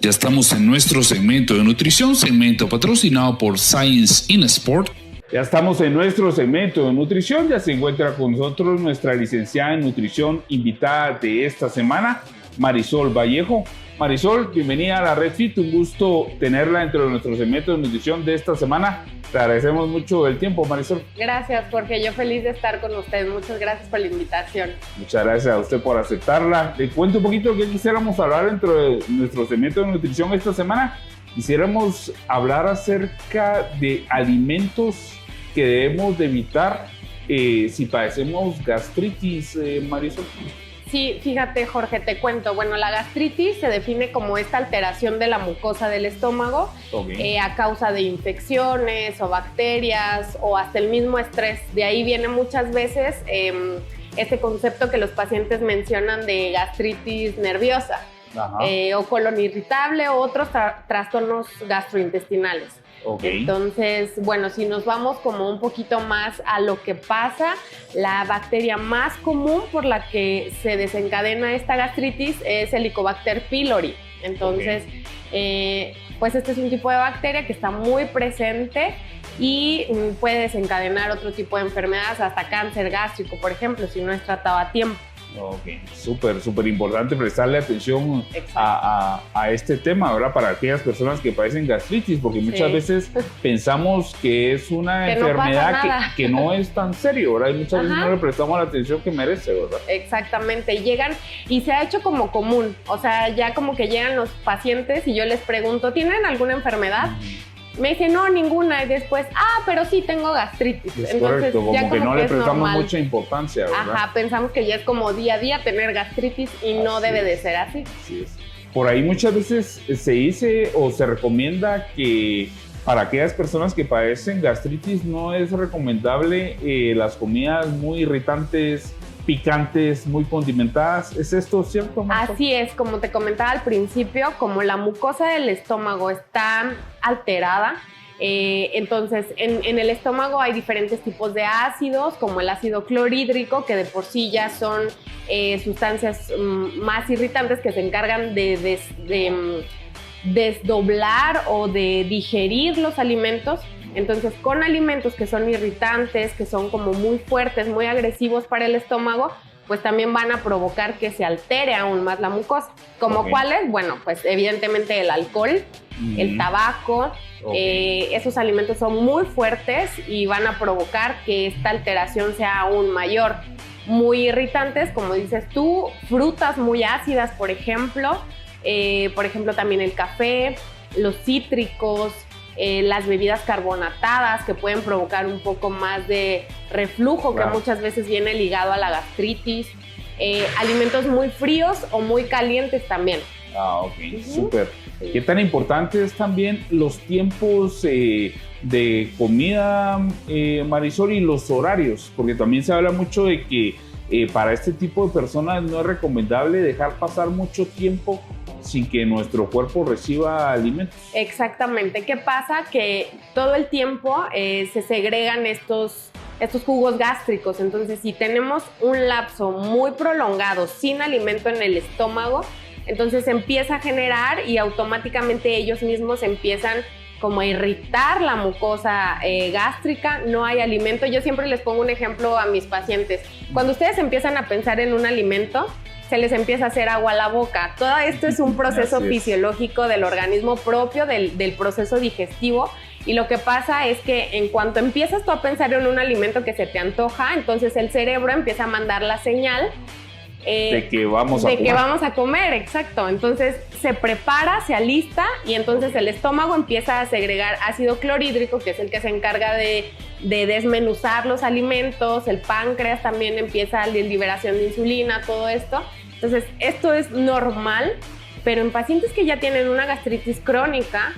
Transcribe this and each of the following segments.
Ya estamos en nuestro segmento de nutrición, segmento patrocinado por Science in Sport. Ya estamos en nuestro segmento de nutrición. Ya se encuentra con nosotros nuestra licenciada en nutrición invitada de esta semana, Marisol Vallejo. Marisol, bienvenida a la Red Fit. Un gusto tenerla dentro de nuestro segmento de nutrición de esta semana. Te agradecemos mucho el tiempo, Marisol. Gracias, Jorge. Yo feliz de estar con usted. Muchas gracias por la invitación. Muchas gracias a usted por aceptarla. Le cuento un poquito de qué quisiéramos hablar dentro de nuestro segmento de nutrición esta semana. Quisiéramos hablar acerca de alimentos que debemos de evitar si padecemos gastritis, Marisol. Sí, fíjate, Jorge, te cuento. Bueno, la gastritis se define como esta alteración de la mucosa del estómago a causa de infecciones o bacterias o hasta el mismo estrés. De ahí viene muchas veces este concepto que los pacientes mencionan de gastritis nerviosa o colon irritable o otros trastornos gastrointestinales. Entonces, bueno, si nos vamos como un poquito más a lo que pasa, la bacteria más común por la que se desencadena esta gastritis es Helicobacter pylori. Entonces, pues este es un tipo de bacteria que está muy presente y puede desencadenar otro tipo de enfermedades, hasta cáncer gástrico, por ejemplo, si no es tratado a tiempo. Ok, súper importante prestarle atención a este tema, ¿verdad? Para aquellas personas que padecen gastritis, porque muchas veces pensamos que es una enfermedad que no es tan serio, ¿verdad? Y muchas veces no le prestamos la atención que merece, ¿verdad? Exactamente, llegan y se ha hecho como común, o sea, ya como que llegan los pacientes y yo les pregunto, ¿tienen alguna enfermedad? Me dice, no, ninguna, y después, pero sí tengo gastritis. Es entonces, correcto, ya como que no le prestamos normal. Mucha importancia, ¿verdad? Ajá, pensamos que ya es como día a día tener gastritis y no debe de ser así. Así es. Por ahí muchas veces se dice o se recomienda que para aquellas personas que padecen gastritis no es recomendable las comidas muy irritantes, picantes, muy condimentadas. ¿Es esto cierto, Marta? Así es, como te comentaba al principio, como la mucosa del estómago está alterada, entonces en el estómago hay diferentes tipos de ácidos, como el ácido clorhídrico, que de por sí ya son sustancias más irritantes que se encargan de desdoblar o de digerir los alimentos. Entonces, con alimentos que son irritantes, que son como muy fuertes, muy agresivos para el estómago, pues también van a provocar que se altere aún más la mucosa. ¿Como cuáles? Bueno, pues evidentemente el alcohol, el tabaco, esos alimentos son muy fuertes y van a provocar que esta alteración sea aún mayor. Muy irritantes, como dices tú, frutas muy ácidas, por ejemplo también el café, los cítricos, las bebidas carbonatadas que pueden provocar un poco más de reflujo, que muchas veces viene ligado a la gastritis, alimentos muy fríos o muy calientes también. Súper. ¿Qué tan importante es también los tiempos de comida, Marisol, y los horarios? Porque también se habla mucho de que para este tipo de personas no es recomendable dejar pasar mucho tiempo sin que nuestro cuerpo reciba alimentos. Exactamente. ¿Qué pasa? Que todo el tiempo se segregan estos jugos gástricos. Entonces, si tenemos un lapso muy prolongado sin alimento en el estómago, entonces se empieza a generar y automáticamente ellos mismos empiezan como a irritar la mucosa gástrica, no hay alimento. Yo siempre les pongo un ejemplo a mis pacientes. Cuando ustedes empiezan a pensar en un alimento, se les empieza a hacer agua a la boca. Todo esto es un proceso fisiológico del organismo propio del proceso digestivo, y lo que pasa es que en cuanto empiezas tú a pensar en un alimento que se te antoja, entonces el cerebro empieza a mandar la señal de que vamos a comer, exacto. Entonces se prepara, se alista y entonces el estómago empieza a segregar ácido clorhídrico, que es el que se encarga de desmenuzar los alimentos. El páncreas también empieza la liberación de insulina, todo esto. Entonces esto es normal, pero en pacientes que ya tienen una gastritis crónica,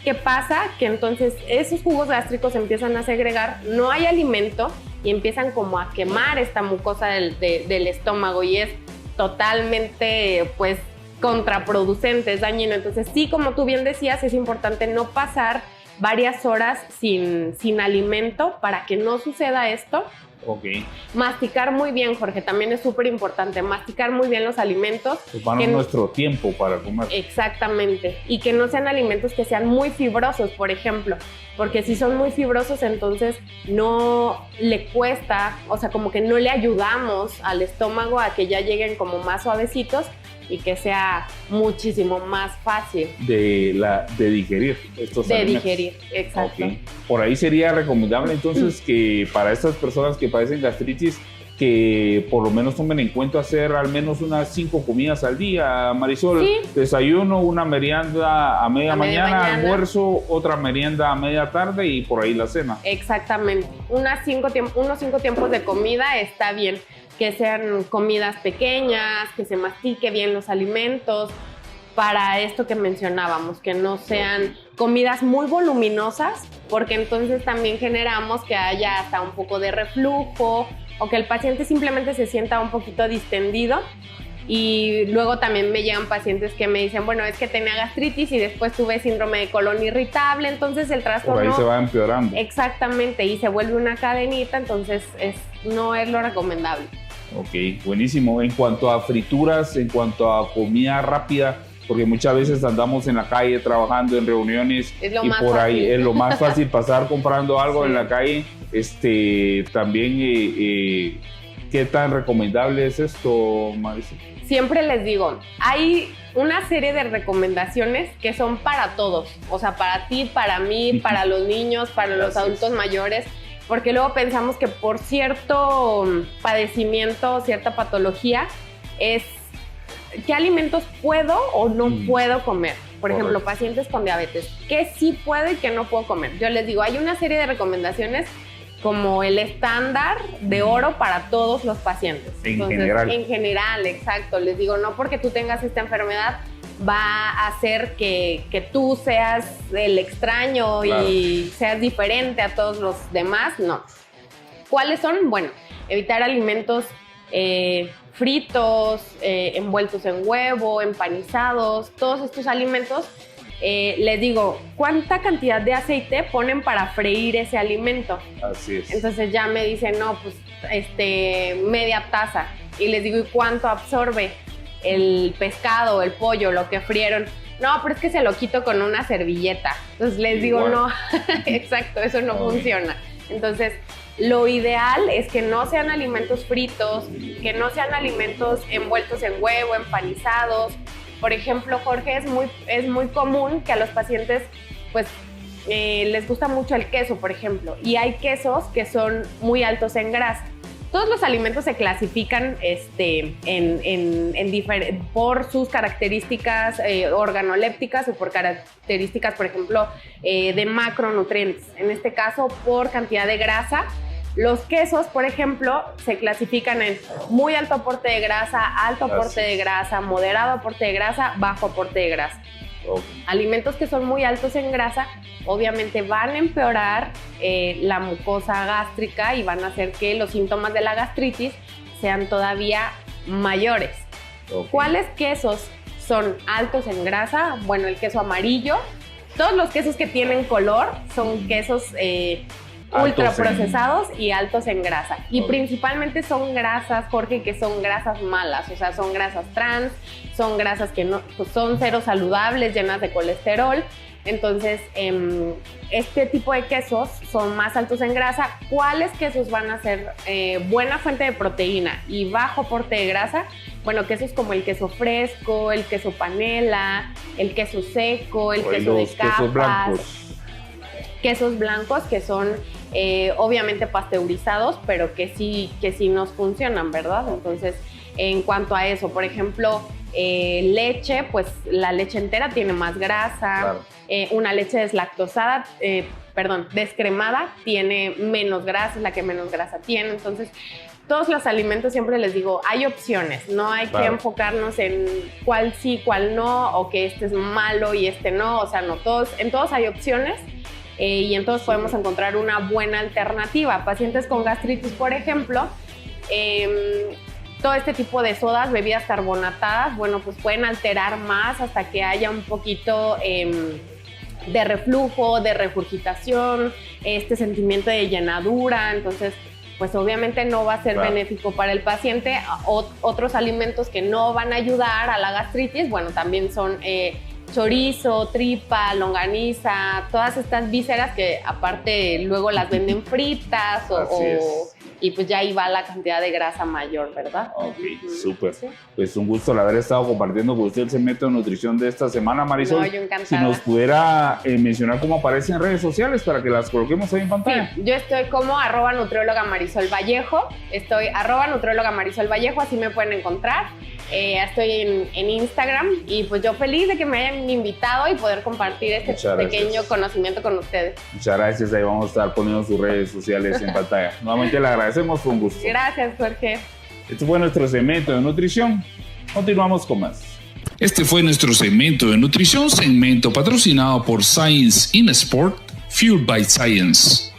¿qué pasa? Que entonces esos jugos gástricos empiezan a segregar, no hay alimento y empiezan como a quemar esta mucosa del estómago, y es totalmente contraproducente, es dañino. Entonces sí, como tú bien decías, es importante no pasar varias horas sin alimento para que no suceda esto. Okay. Masticar muy bien, Jorge, también es súper importante, masticar muy bien los alimentos. Tomarnos nuestro tiempo para comer. Exactamente, y que no sean alimentos que sean muy fibrosos, por ejemplo, porque si son muy fibrosos, entonces no le cuesta, o sea, como que no le ayudamos al estómago a que ya lleguen como más suavecitos y que sea muchísimo más fácil de digerir estos alimentos. De digerir, exacto. Okay. Por ahí sería recomendable entonces que para estas personas que padecen gastritis, que por lo menos tomen en cuenta hacer al menos unas 5 comidas al día, Marisol. Sí. Desayuno, una merienda a media mañana, almuerzo, otra merienda a media tarde y por ahí la cena. Exactamente. Unos 5 tiempos de comida está bien. Que sean comidas pequeñas, que se mastique bien los alimentos, para esto que mencionábamos, que no sean comidas muy voluminosas, porque entonces también generamos que haya hasta un poco de reflujo o que el paciente simplemente se sienta un poquito distendido. Y luego también me llegan pacientes que me dicen, bueno, es que tenía gastritis y después tuve síndrome de colon irritable, entonces el trastorno... Por ahí se va empeorando. Exactamente, y se vuelve una cadenita, entonces no es lo recomendable. Ok, buenísimo. En cuanto a frituras, en cuanto a comida rápida, porque muchas veces andamos en la calle trabajando en reuniones y por ahí es lo más fácil pasar comprando algo en la calle. También, ¿qué tan recomendable es esto, Marisol? Siempre les digo, hay una serie de recomendaciones que son para todos, o sea, para ti, para mí, para los niños, para los adultos mayores, porque luego pensamos que por cierto padecimiento, cierta patología, es qué alimentos puedo o no puedo comer. Por ejemplo, pacientes con diabetes, qué sí puedo y qué no puedo comer. Yo les digo, hay una serie de recomendaciones como el estándar de oro para todos los pacientes. Entonces, en general, exacto. Les digo, no porque tú tengas esta enfermedad va a hacer que tú seas el extraño y seas diferente a todos los demás, no. ¿Cuáles son? Bueno, evitar alimentos fritos, envueltos en huevo, empanizados, todos estos alimentos. Les digo, ¿cuánta cantidad de aceite ponen para freír ese alimento? Así es. Entonces ya me dicen, no, pues media taza. Y les digo, ¿y cuánto absorbe el pescado, el pollo, lo que frieron? No, pero es que se lo quito con una servilleta. Entonces les digo, no, exacto, eso no funciona. Entonces, lo ideal es que no sean alimentos fritos, que no sean alimentos envueltos en huevo, empanizados. Por ejemplo, Jorge, es muy común que a los pacientes pues, les gusta mucho el queso, por ejemplo, y hay quesos que son muy altos en grasa. Todos los alimentos se clasifican por sus características organolépticas o por características, por ejemplo, de macronutrientes. En este caso, por cantidad de grasa. Los quesos, por ejemplo, se clasifican en muy alto aporte de grasa, alto aporte de grasa, moderado aporte de grasa, bajo aporte de grasa. Alimentos que son muy altos en grasa, obviamente van a empeorar la mucosa gástrica y van a hacer que los síntomas de la gastritis sean todavía mayores. ¿Cuáles quesos son altos en grasa? Bueno, el queso amarillo. Todos los quesos que tienen color son quesos ultraprocesados y altos en grasa. Y principalmente son grasas, Jorge, que son grasas malas, o sea, son grasas trans, son grasas que no, pues son cero saludables, llenas de colesterol. Entonces, este tipo de quesos son más altos en grasa. ¿Cuáles quesos van a ser buena fuente de proteína y bajo aporte de grasa? Bueno, quesos como el queso fresco, el queso panela, el queso seco, el queso de capas. Quesos blancos que son obviamente pasteurizados, pero que sí nos funcionan, ¿verdad? Entonces, en cuanto a eso, por ejemplo, leche, pues la leche entera tiene más grasa. Claro. Una leche deslactosada, descremada, tiene menos grasa, es la que menos grasa tiene. Entonces, todos los alimentos, siempre les digo, hay opciones, no hay que enfocarnos en cuál sí, cuál no, o que este es malo y este no, o sea, no, en todos hay opciones. Y en todos podemos encontrar una buena alternativa. Pacientes con gastritis, por ejemplo, todo este tipo de sodas, bebidas carbonatadas, bueno, pues pueden alterar más hasta que haya un poquito de reflujo, de regurgitación, este sentimiento de llenadura. Entonces, pues obviamente no va a ser benéfico para el paciente. Otros alimentos que no van a ayudar a la gastritis, bueno, también son chorizo, tripa, longaniza, todas estas vísceras que aparte luego las venden fritas y pues ya ahí va la cantidad de grasa mayor, ¿verdad? Ok, súper. Sí. Pues un gusto el haber estado compartiendo con usted el segmento de nutrición de esta semana, Marisol. No, yo encantada. Si nos pudiera mencionar cómo aparece en redes sociales para que las coloquemos ahí en pantalla. Sí, yo estoy como @nutrióloga Marisol Vallejo, estoy @nutrióloga Marisol Vallejo, así me pueden encontrar. Estoy en Instagram y pues yo feliz de que me hayan invitado y poder compartir este pequeño conocimiento con ustedes. Muchas gracias, ahí vamos a estar poniendo sus redes sociales en pantalla. Nuevamente le agradecemos, fue un gusto. Gracias, Jorge. Este fue nuestro segmento de nutrición. Continuamos con más. Este fue nuestro segmento de nutrición, segmento patrocinado por Science in Sport, Fueled by Science.